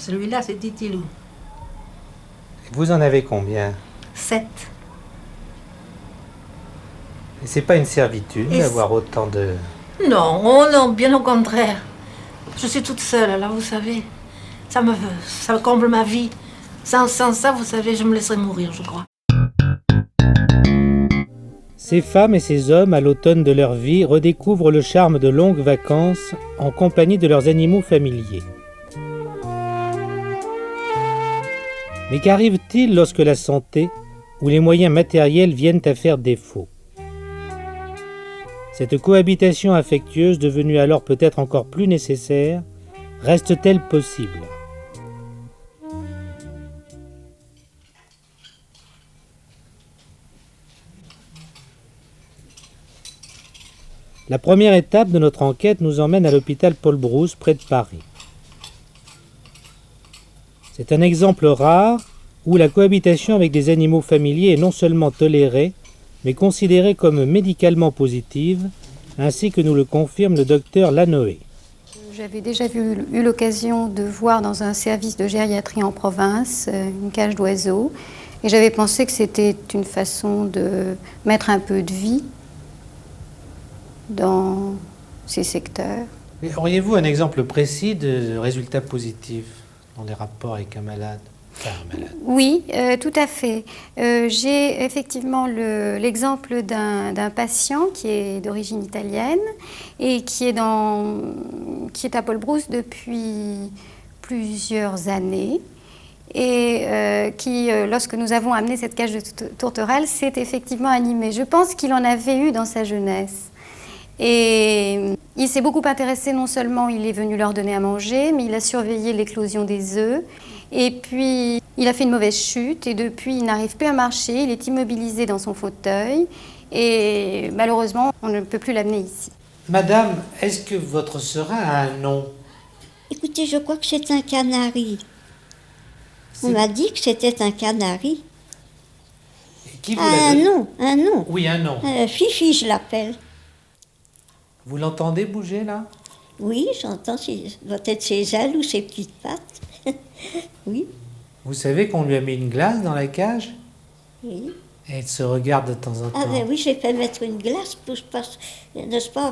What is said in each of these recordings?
Celui-là, c'est Titilou. Vous en avez combien? 7. Et c'est pas une servitude d'avoir autant de... Non, oh non, bien au contraire. Je suis toute seule, là, vous savez. Ça comble ma vie. Sans ça, vous savez, je me laisserais mourir, je crois. Ces femmes et ces hommes, à l'automne de leur vie, redécouvrent le charme de longues vacances en compagnie de leurs animaux familiers. Mais qu'arrive-t-il lorsque la santé ou les moyens matériels viennent à faire défaut? Cette cohabitation affectueuse, devenue alors peut-être encore plus nécessaire, reste-t-elle possible? La première étape de notre enquête nous emmène à l'hôpital Paul Brousse, près de Paris. C'est un exemple rare où la cohabitation avec des animaux familiers est non seulement tolérée, mais considérée comme médicalement positive, ainsi que nous le confirme le docteur Lanoé. J'avais déjà eu l'occasion de voir dans un service de gériatrie en province une cage d'oiseaux, et j'avais pensé que c'était une façon de mettre un peu de vie dans ces secteurs. Mais auriez-vous un exemple précis de résultats positifs dans les rapports avec un malade? Oui, tout à fait. J'ai effectivement l'exemple d'un patient qui est d'origine italienne et qui est à Paul Brousse depuis plusieurs années et qui, lorsque nous avons amené cette cage de tourterelle, s'est effectivement animé. Je pense qu'il en avait eu dans sa jeunesse. Et il s'est beaucoup intéressé, non seulement il est venu leur donner à manger, mais il a surveillé l'éclosion des œufs. Et puis, il a fait une mauvaise chute et depuis, il n'arrive plus à marcher, il est immobilisé dans son fauteuil et malheureusement, on ne peut plus l'amener ici. Madame, est-ce que votre serin a un nom? Écoutez, je crois que c'est un canari. On m'a dit que c'était un canari. Et qui vous l'a donné? Un nom. Oui, un nom. Fifi, je l'appelle. Vous l'entendez bouger, là? Oui, j'entends, doit être ses ailes ou ses petites pattes. Oui. Vous savez qu'on lui a mis une glace dans la cage? Oui. Et elle se regarde de temps en temps. Ah ben oui, j'ai fait mettre une glace, n'est-ce pas,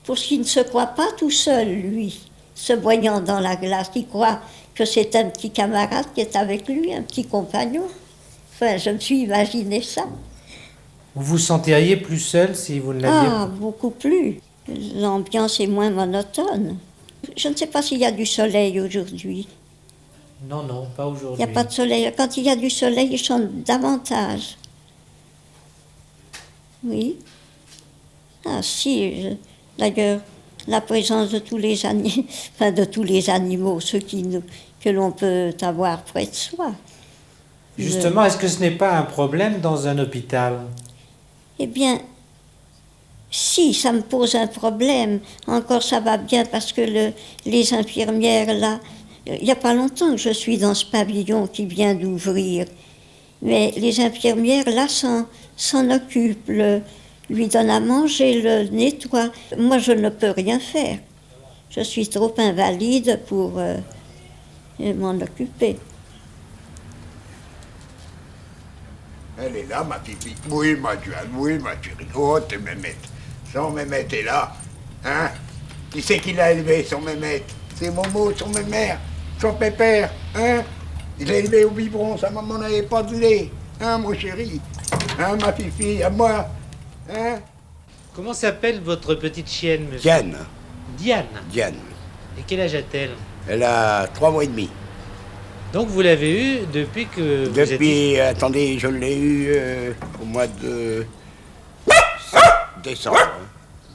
pour qu'il ne se croit pas tout seul, lui, se voyant dans la glace. Il croit que c'est un petit camarade qui est avec lui, un petit compagnon. Enfin, je me suis imaginé ça. Vous vous sentiriez plus seul si vous ne l'aviez pas? Ah, beaucoup plus. L'ambiance est moins monotone. Je ne sais pas s'il y a du soleil aujourd'hui. Non, non, pas aujourd'hui. Il n'y a pas de soleil. Quand il y a du soleil, il chante davantage. Oui. Ah si, d'ailleurs, la présence de tous les animaux, enfin de tous les animaux, que l'on peut avoir près de soi. Justement, est-ce que ce n'est pas un problème dans un hôpital? Eh bien, si, ça me pose un problème. Encore, ça va bien parce que les infirmières, là, il n'y a pas longtemps que je suis dans ce pavillon qui vient d'ouvrir. Mais les infirmières, là, s'en occupent, lui donnent à manger, le nettoient. Moi, je ne peux rien faire. Je suis trop invalide pour m'en occuper. Elle est là, ma pipi. Oui, ma Joanne, oui, ma chérie. Oh, t'es mémette. Son mémette est là. Hein? Qui c'est qui l'a élevé, son mémette? C'est Momo, son mémère, son pépère. Hein? Il l'a élevé au biberon, sa maman n'avait pas de lait. Hein, mon chéri? Hein, ma fifi, à moi? Hein? Comment s'appelle votre petite chienne, monsieur? Diane. Diane. Diane. Et quel âge a-t-elle? Elle a 3 mois et demi. Donc vous l'avez eue depuis que vous êtes... Depuis, attendez, je l'ai eu au mois de décembre.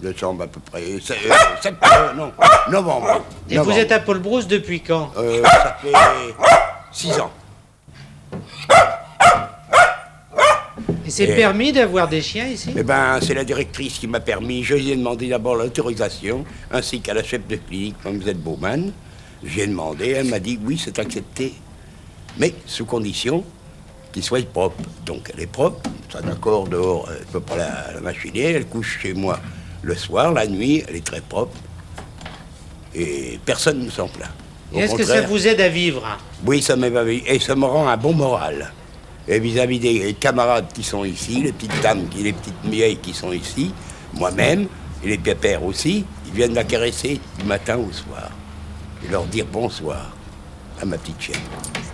Décembre à peu près. Non, novembre. Et vous êtes à Paul Brousse depuis quand? Ça fait 6 ans. Et c'est permis d'avoir des chiens ici? Eh ben, c'est la directrice qui m'a permis. Je lui ai demandé d'abord l'autorisation, ainsi qu'à la chef de clinique, Mlle Baumann. J'ai demandé, elle m'a dit oui, c'est accepté. Mais sous condition qu'il soit propre. Donc elle est propre, ça d'accord, dehors, elle ne peut pas la machiner, elle couche chez moi le soir, la nuit, elle est très propre. Et personne ne s'en plaint. Et est-ce que ça vous aide à vivre? Oui, ça m'aide à vivre. Et ça me rend un bon moral. Et vis-à-vis des camarades qui sont ici, les petites dames, les petites vieilles qui sont ici, moi-même, et les pépères aussi, ils viennent la caresser du matin au soir. Et leur dire bonsoir à ma petite chienne.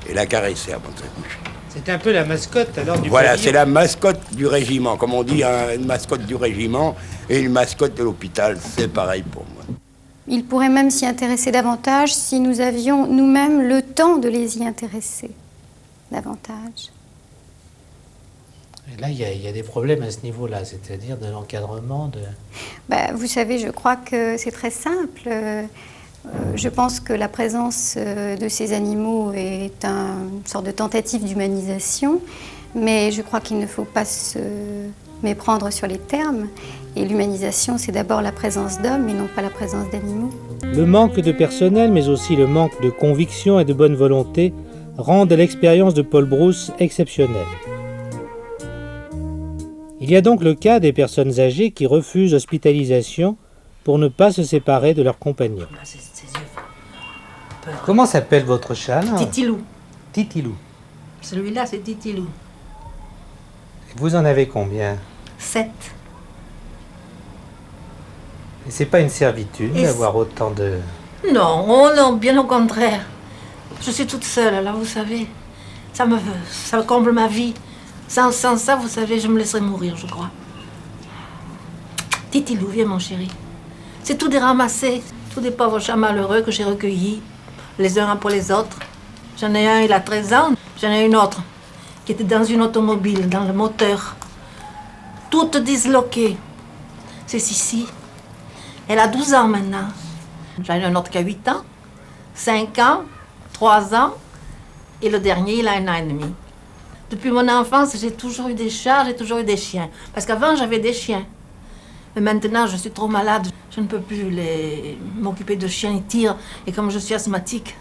Et la caresser avant de se coucher. C'est un peu la mascotte alors du Voilà, pavillon. c'est la mascotte du régiment. Comme on dit, une mascotte du régiment et une mascotte de l'hôpital, c'est pareil pour moi. Il pourrait même s'y intéresser davantage si nous avions nous-mêmes le temps de les y intéresser davantage. Et là, il y a des problèmes à ce niveau-là, c'est-à-dire de l'encadrement de... Vous savez, je crois que c'est très simple. Je pense que la présence de ces animaux est une sorte de tentative d'humanisation, mais je crois qu'il ne faut pas se méprendre sur les termes. Et l'humanisation, c'est d'abord la présence d'hommes et non pas la présence d'animaux. Le manque de personnel, mais aussi le manque de conviction et de bonne volonté rendent l'expérience de Paul Brousse exceptionnelle. Il y a donc le cas des personnes âgées qui refusent hospitalisation pour ne pas se séparer de leurs compagnons. Ses yeux. Comment s'appelle votre chat là? Titilou. Titilou. Celui-là, c'est Titilou. Vous en avez combien? 7. Et c'est pas une servitude Et d'avoir autant de... Non, oh non, bien au contraire. Je suis toute seule, là, vous savez. Ça comble ma vie. Sans ça, vous savez, je me laisserais mourir, je crois. Titilou, viens, mon chéri. C'est tout des ramassés, tous des pauvres chats malheureux que j'ai recueillis, les uns après les autres. J'en ai un, il a 13 ans. J'en ai une autre qui était dans une automobile, dans le moteur. Toute disloquée. C'est Sissi. Elle a 12 ans maintenant. J'en ai un autre qui a 8 ans, 5 ans, 3 ans, et le dernier, il a 1 an et demi. Depuis mon enfance, j'ai toujours eu des chats, j'ai toujours eu des chiens. Parce qu'avant, j'avais des chiens. Mais maintenant, je suis trop malade. Je ne peux plus m'occuper de chiens, ils tirent. Et comme je suis asthmatique.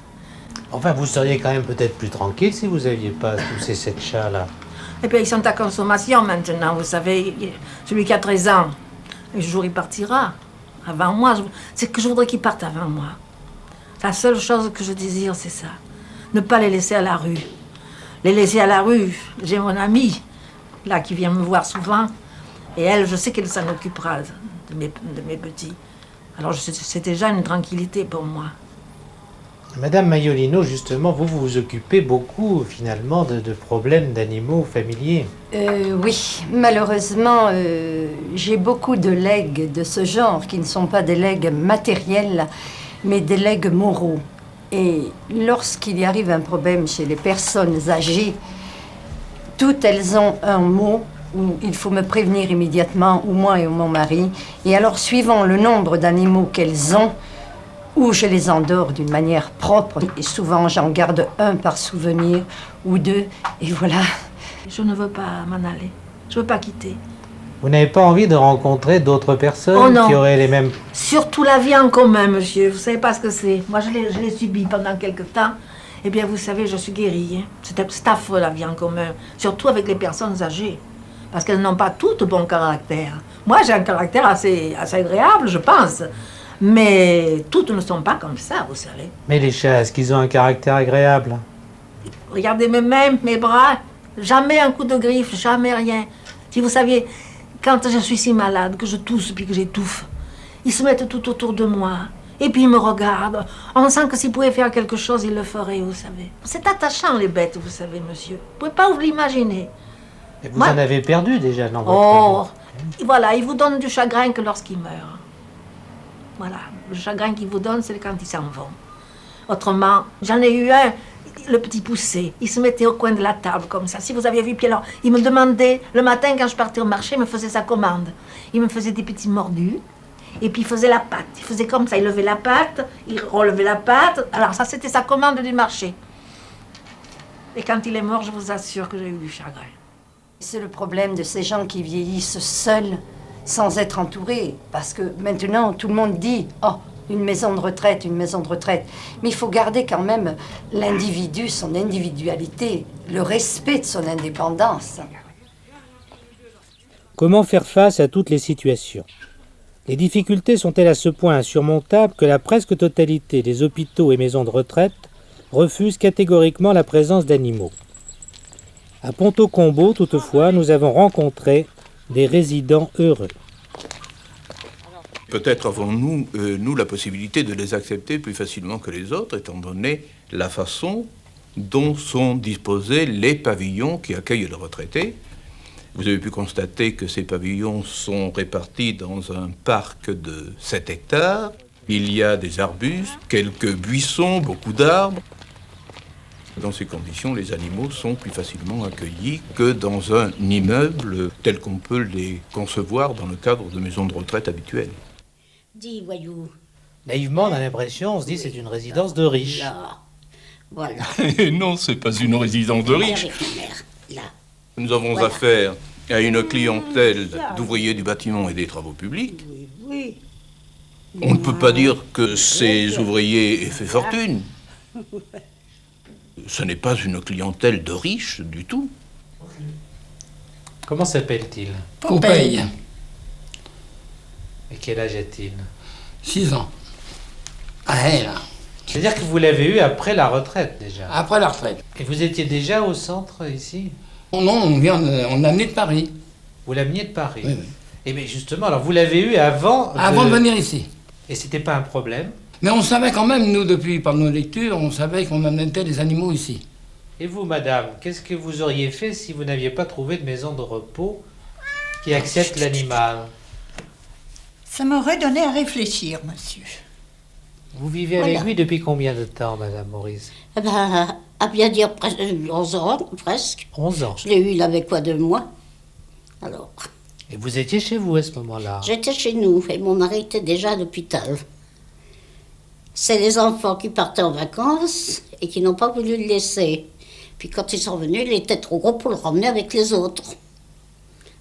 Enfin, vous seriez quand même peut-être plus tranquille si vous n'aviez pas tous ces 7 chats-là. Et puis, ils sont à consommation maintenant, vous savez. Celui qui a 13 ans, un jour, il partira. Avant moi, c'est que je voudrais qu'il parte avant moi. La seule chose que je désire, c'est ça. Ne pas les laisser à la rue. Les laisser à la rue, j'ai mon amie, là, qui vient me voir souvent. Et elle, je sais qu'elle s'en occupera de mes petits. Alors, c'est déjà une tranquillité pour moi. Madame Maiolino, justement, vous vous occupez beaucoup, finalement, de problèmes d'animaux familiers. Oui, malheureusement, j'ai beaucoup de legs de ce genre qui ne sont pas des legs matériels, mais des legs moraux. Et lorsqu'il y arrive un problème chez les personnes âgées, toutes elles ont un mot où il faut me prévenir immédiatement, ou moi et mon mari. Et alors, suivant le nombre d'animaux qu'elles ont, ou je les endors d'une manière propre, et souvent j'en garde un par souvenir, ou 2, et voilà. Je ne veux pas m'en aller. Je ne veux pas quitter. Vous n'avez pas envie de rencontrer d'autres personnes Oh non. qui auraient les mêmes... Surtout la vie en commun, monsieur. Vous savez pas ce que c'est. Moi, je l'ai subi pendant quelque temps. Eh bien, vous savez, je suis guérie. Hein. C'est affreux, la vie en commun. Surtout avec les personnes âgées. Parce qu'elles n'ont pas toutes bon caractère. Moi, j'ai un caractère assez agréable, je pense. Mais toutes ne sont pas comme ça, vous savez. Mais les chats, est-ce qu'ils ont un caractère agréable? Regardez mes mains, mes bras. Jamais un coup de griffe, jamais rien. Si vous saviez, quand je suis si malade, que je tousse puis que j'étouffe, ils se mettent tout autour de moi. Et puis ils me regardent. On sent que s'ils pouvaient faire quelque chose, ils le feraient, vous savez. C'est attachant, les bêtes, vous savez, monsieur. Vous ne pouvez pas vous l'imaginer. Et vous Moi- en avez perdu déjà dans votre Oh, vie. voilà, ils vous donnent du chagrin que lorsqu'ils meurent. Voilà, le chagrin qu'ils vous donnent, c'est quand ils s'en vont. Autrement, j'en ai eu un, le petit poussé. Il se mettait au coin de la table comme ça. Si vous aviez vu, puis alors, il me demandait, le matin quand je partais au marché, il me faisait sa commande. Il me faisait des petits mordus, et puis il faisait la patte. Il faisait comme ça, il levait la patte, il relevait la patte. Alors ça, c'était sa commande du marché. Et quand il est mort, je vous assure que j'ai eu du chagrin. C'est le problème de ces gens qui vieillissent seuls, sans être entourés. Parce que maintenant, tout le monde dit « Oh, une maison de retraite, une maison de retraite ». Mais il faut garder quand même l'individu, son individualité, le respect de son indépendance. Comment faire face à toutes les situations? Les difficultés sont-elles à ce point insurmontables que la presque totalité des hôpitaux et maisons de retraite refusent catégoriquement la présence d'animaux. À Ponto-Combo, toutefois, nous avons rencontré des résidents heureux. Peut-être avons-nous, nous, la possibilité de les accepter plus facilement que les autres, étant donné la façon dont sont disposés les pavillons qui accueillent les retraités. Vous avez pu constater que ces pavillons sont répartis dans un parc de 7 hectares. Il y a des arbustes, quelques buissons, beaucoup d'arbres. Dans ces conditions, les animaux sont plus facilement accueillis que dans un immeuble tel qu'on peut les concevoir dans le cadre de maisons de retraite habituelles. Dis, voyou. Naïvement, on a l'impression, on se dit c'est une résidence de riches. Là. Voilà. Et non, c'est pas une résidence de riches. Avec ma mère, là. Nous avons Voilà. affaire à une clientèle d'ouvriers du bâtiment et des travaux publics. Oui. On ne peut pas dire que ces ouvriers aient fait fortune. Ce n'est pas une clientèle de riches du tout. Comment s'appelle-t-il? Popeye, Et quel âge a-t-il? 6 ans. Ah, elle, C'est-à-dire que vous l'avez eu après la retraite déjà. après la retraite. Et vous étiez déjà au centre ici? Non, on l'a amené de Paris. Vous l'ameniez de Paris? Oui, oui. Et bien justement, alors vous l'avez eu avant Avant de venir ici. Et c'était pas un problème? Mais on savait quand même, nous, depuis, par nos lectures, on savait qu'on amenait des animaux ici. Et vous, madame, qu'est-ce que vous auriez fait si vous n'aviez pas trouvé de maison de repos qui accepte l'animal? Ça m'aurait donné à réfléchir, monsieur. Vous vivez avec Voilà. lui depuis combien de temps, madame Maurice? Eh ben, à bien dire, 11 ans, presque. 11 ans. Je l'ai eu, il avait quoi, 2 mois. Alors, Et vous étiez chez vous à ce moment-là? j'étais chez nous et mon mari était déjà à l'hôpital. C'est les enfants qui partaient en vacances et qui n'ont pas voulu le laisser. Puis quand ils sont venus, il était trop gros pour le ramener avec les autres.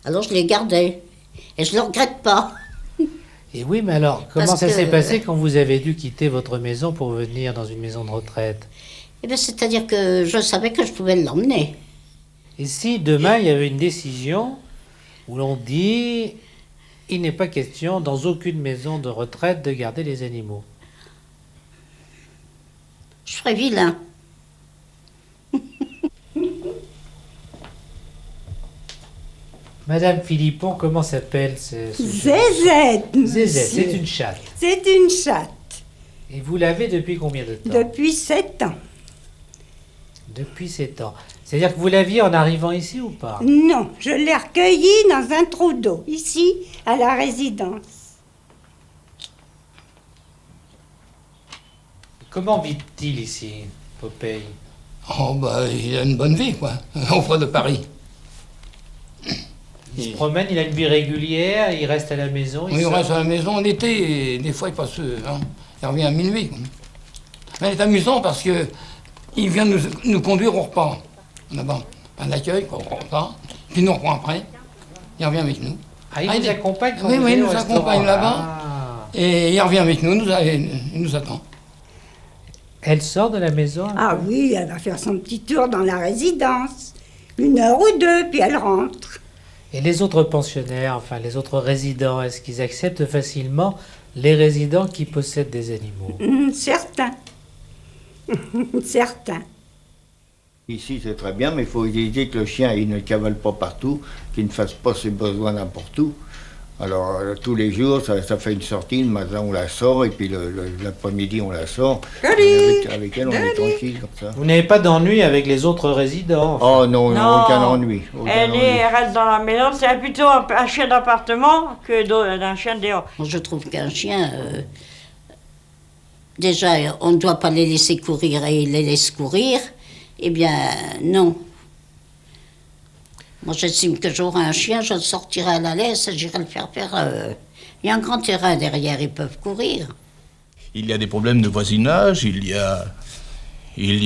Alors je l'ai gardé. Et je ne le regrette pas. Et oui, mais alors, comment Parce ça que- s'est passé quand vous avez dû quitter votre maison pour venir dans une maison de retraite? Eh bien, c'est-à-dire que je savais que je pouvais l'emmener. Et si demain il y avait une décision où l'on dit il n'est pas question dans aucune maison de retraite de garder les animaux? Je ferais vilain. Madame Philippon, comment s'appelle ce Zézette, Zézette, monsieur. c'est une chatte. C'est une chatte. Et vous l'avez depuis combien de temps? Depuis 7 ans. Depuis 7 ans. C'est-à-dire que vous l'aviez en arrivant ici ou pas? Non, je l'ai recueillie dans un trou d'eau, ici, à la résidence. Comment vit-il ici, Popeye? Oh, bah, il a une bonne vie, quoi, auprès de Paris. Il se promène, il a une vie régulière, il reste à la maison. Oui, on sort. reste à la maison l'été, et des fois, il passe, hein, il revient à minuit. Quoi. Mais c'est amusant parce que il vient nous conduire au repas. Là-bas, à l'accueil, quoi, au repas, puis il nous reprend après. Il revient avec nous. Ah, il Ah, vous accompagne quand oui, vous oui, allez il au nous restaurant. accompagne là-bas. Ah. Et il revient avec nous, il nous attend. Elle sort de la maison un Ah peu? oui, elle va faire son petit tour dans la résidence. 1 heure ou 2, puis elle rentre. Et les autres pensionnaires, enfin les autres résidents, est-ce qu'ils acceptent facilement les résidents qui possèdent des animaux? Certains. Certains. Ici, c'est très bien, mais il faut éviter que le chien il ne cavale pas partout, qu'il ne fasse pas ses besoins n'importe où. Alors, tous les jours, ça fait une sortie. Le matin, on la sort, et puis l'après-midi, on la sort. Et avec elle, on est tranquille, comme ça. Vous n'avez pas d'ennui avec les autres résidents? enfin? Oh non, Non. aucun ennui. aucun ennui. Elle reste dans la maison, c'est plutôt un chien d'appartement que d'un chien dehors. Je trouve qu'un chien, déjà, on ne doit pas les laisser courir et il les laisse courir. Eh bien, non. Moi, j'estime que j'aurai un chien, je le sortirai à la laisse et j'irai le faire faire. Il y a un grand terrain derrière, ils peuvent courir. Il y a des problèmes de voisinage, il y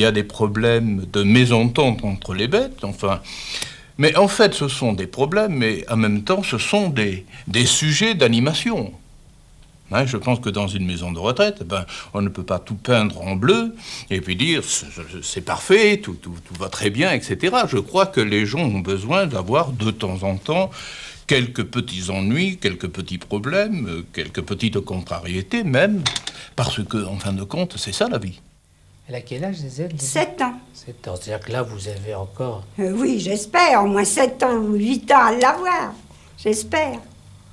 a des problèmes de mésentente entre les bêtes, enfin. Mais en fait, ce sont des problèmes, mais en même temps, ce sont des sujets d'animation. Hein, je pense que dans une maison de retraite, on ne peut pas tout peindre en bleu et puis dire c'est parfait, tout va très bien, etc. Je crois que les gens ont besoin d'avoir de temps en temps quelques petits ennuis, quelques petits problèmes, quelques petites contrariétés même, parce que, en fin de compte, c'est ça la vie. Elle a quel âge, Zézette? 7 ans. 7 ans. C'est-à-dire que là, vous avez encore... Oui, j'espère, au moins 7 ans ou 8 ans à l'avoir. J'espère.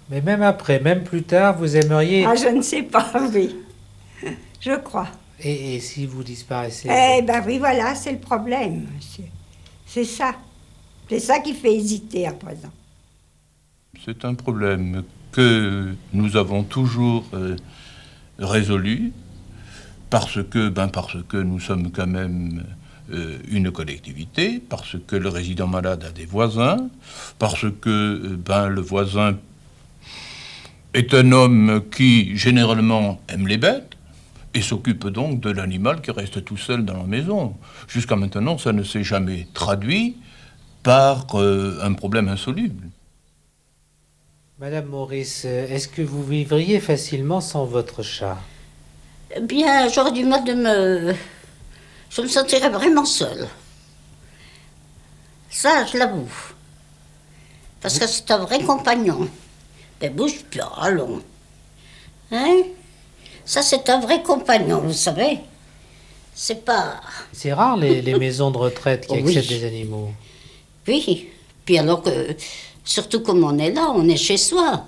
Mais même après, même plus tard, vous aimeriez... Ah, je ne sais pas, oui. Je crois. Et si vous disparaissez? Eh ben oui, voilà, c'est le problème, monsieur. C'est ça. C'est ça qui fait hésiter à présent. C'est un problème que nous avons toujours résolu, parce que nous sommes quand même une collectivité, parce que le résident malade a des voisins, parce que le voisin est un homme qui généralement aime les bêtes et s'occupe donc de l'animal qui reste tout seul dans la maison. Jusqu'à maintenant, ça ne s'est jamais traduit par un problème insoluble. Madame Maurice, est-ce que vous vivriez facilement sans votre chat? Eh bien, j'aurais du mal je me sentirais vraiment seule. Ça, je l'avoue. Parce que c'est un vrai compagnon. Mais bouge pas, allons. Hein? Ça, c'est un vrai compagnon, vous savez. C'est pas... C'est rare, les maisons de retraite qui Oui. acceptent des animaux. Oui. Puis alors que, surtout comme on est là, on est chez soi.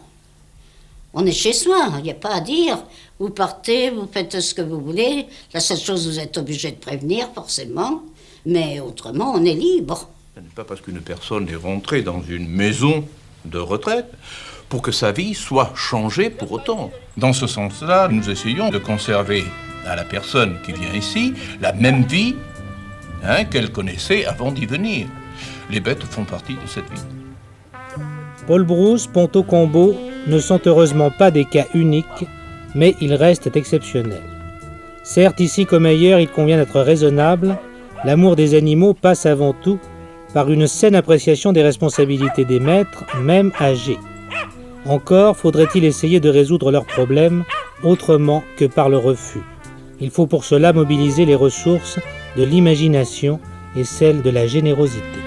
On est chez soi, il n'y a pas à dire. Vous partez, vous faites ce que vous voulez. La seule chose, vous êtes obligé de prévenir, forcément. Mais autrement, on est libre. Ce n'est pas parce qu'une personne est rentrée dans une maison de retraite pour que sa vie soit changée pour autant. Dans ce sens-là, nous essayons de conserver à la personne qui vient ici la même vie qu'elle connaissait avant d'y venir. Les bêtes font partie de cette vie. Paul Brousse, Ponto Combo ne sont heureusement pas des cas uniques, mais ils restent exceptionnels. Certes, ici comme ailleurs, il convient d'être raisonnable. L'amour des animaux passe avant tout par une saine appréciation des responsabilités des maîtres, même âgés. Encore faudrait-il essayer de résoudre leurs problèmes autrement que par le refus. Il faut pour cela mobiliser les ressources de l'imagination et celles de la générosité.